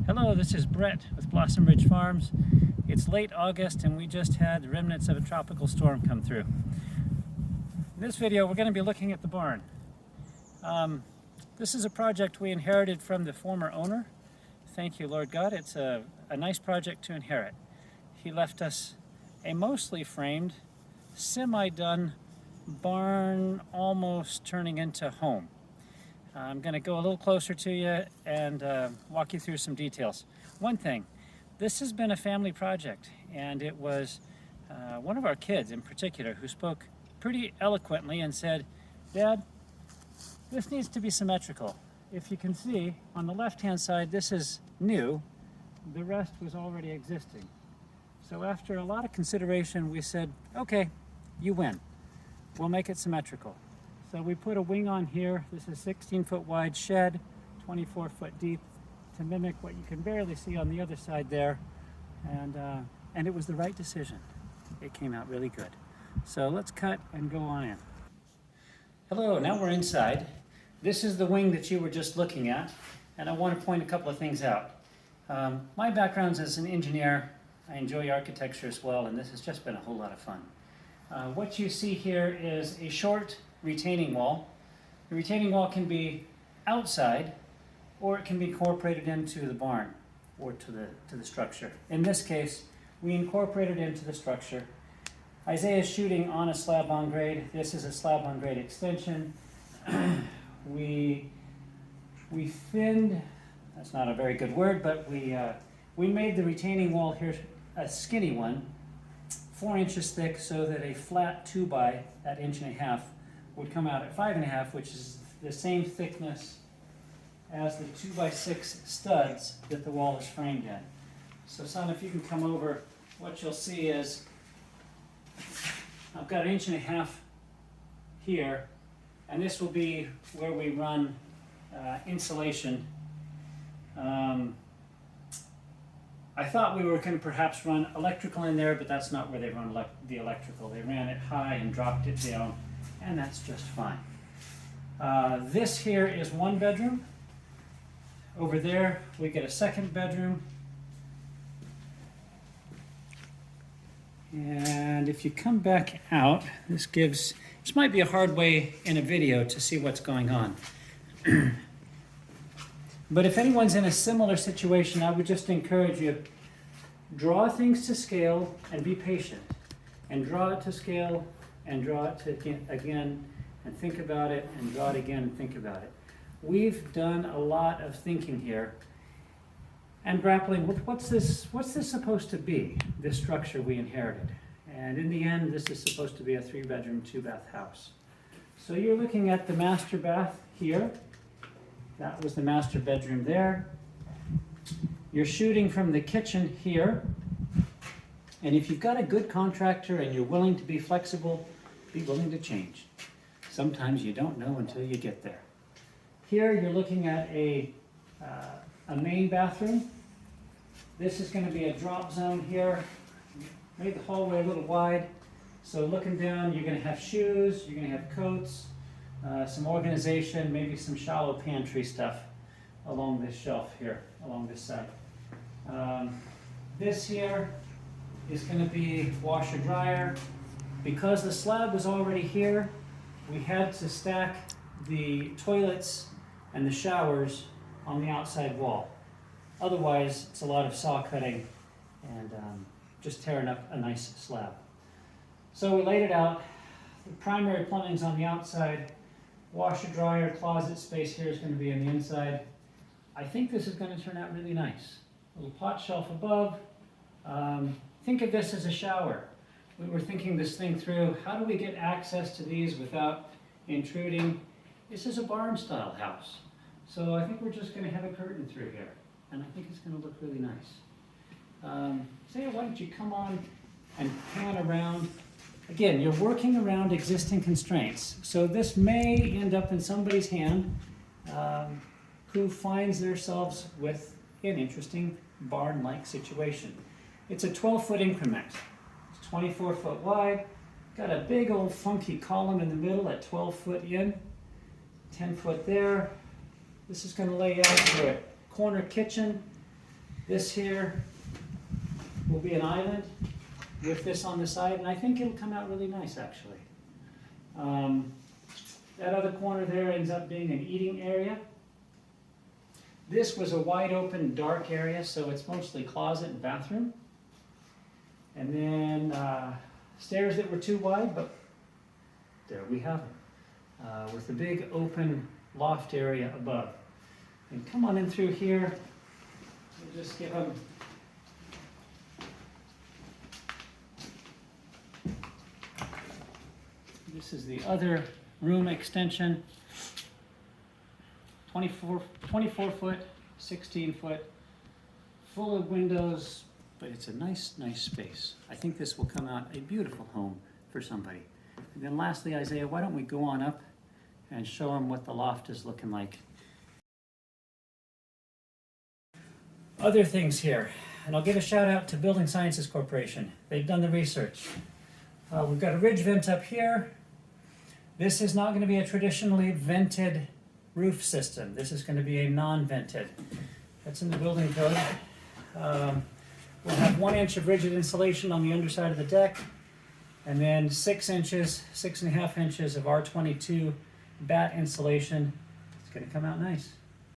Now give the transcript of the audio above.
Hello, this is Brett with Blossom Ridge Farms. It's late August and we just had the remnants of a tropical storm come through. In this video, we're going to be looking at the barn. This is a project we inherited from the former owner. Thank you, Lord God. It's a nice project to inherit. He left us a mostly framed, semi-done barn, almost turning into home. I'm going to go a little closer to you and walk you through some details. One thing, this has been a family project, and it was one of our kids in particular who spoke pretty eloquently and said, "Dad, this needs to be symmetrical. If you can see, on the left-hand side, this is new. The rest was already existing." So after a lot of consideration, we said, "Okay, you win. We'll make it symmetrical." So we put a wing on here. This is 16-foot wide shed, 24-foot deep, to mimic what you can barely see on the other side there. And it was the right decision. It came out really good. So let's cut and go on in. Hello, now we're inside. This is the wing that you were just looking at, and I want to point a couple of things out. My background's as an engineer. I enjoy architecture as well, and this has just been a whole lot of fun. What you see here is a short retaining wall. The retaining wall can be outside, or it can be incorporated into the barn or to the structure. In this case, we incorporated into the structure. Isaiah is shooting on a slab on grade. This is a slab on grade extension. We thinned, that's not a very good word, but we made the retaining wall here a skinny one, 4 inches thick, so that a flat 2x, that 1.5 inches, would come out at 5.5, which is the same thickness as the 2x6 studs that the wall is framed in. So son, if you can come over, what you'll see is I've got 1.5 inches here, and this will be where we run insulation. I thought we were going to perhaps run electrical in there, but that's not where they run the electrical. They ran it high and dropped it down, and that's just fine. This here is one bedroom. Over there, we get a second bedroom. And if you come back out, this might be a hard way in a video to see what's going on. But if anyone's in a similar situation, I would just encourage you, draw things to scale and be patient. And draw it to scale and draw it to again and think about it and draw it again and think about it. We've done a lot of thinking here and grappling with what's this supposed to be, this structure we inherited. And in the end, this is supposed to be a 3-bedroom, 2-bath house. So you're looking at the master bath here. That was the master bedroom there. You're shooting from the kitchen here. And if you've got a good contractor and you're willing to be flexible, be willing to change. Sometimes you don't know until you get there. Here you're looking at a main bathroom. This is going to be a drop zone here. Made the hallway a little wide. So looking down, you're going to have shoes, you're going to have coats, some organization, maybe some shallow pantry stuff along this shelf here, along this side. This here is going to be washer dryer. Because the slab was already here, we had to stack the toilets and the showers on the outside wall. Otherwise, it's a lot of saw cutting and just tearing up a nice slab. So we laid it out. The primary plumbing's on the outside. Washer, dryer, closet space here is going to be on the inside. I think this is going to turn out really nice. A little pot shelf above. Think of this as a shower. We were thinking this thing through. How do we get access to these without intruding? This is a barn-style house. So I think we're just going to have a curtain through here. And I think it's going to look really nice. Sarah, why don't you come on and pan around. Again, you're working around existing constraints. So this may end up in somebody's hand who finds themselves with an interesting barn-like situation. It's a 12-foot increment. It's 24 foot wide. Got a big old funky column in the middle at 12 foot in, 10 foot there. This is going to lay out for a corner kitchen. This here will be an island with this on the side, and I think it'll come out really nice, actually. That other corner there ends up being an eating area. This was a wide open, dark area, so it's mostly closet and bathroom. And then stairs that were too wide, but there we have it. With the big open loft area above. And come on in through here. We'll just give them this is the other room extension. 24 foot, 16 foot, full of windows, but it's a nice space. I think this will come out a beautiful home for somebody. And then lastly, Isaiah, why don't we go on up and show them what the loft is looking like. Other things here, and I'll give a shout out to Building Sciences Corporation. They've done the research. We've got a ridge vent up here. This is not going to be a traditionally vented roof system. This is going to be a non-vented. That's in the building code. We'll have 1 inch of rigid insulation on the underside of the deck, and then 6.5 inches of R22 batt insulation. It's going to come out nice.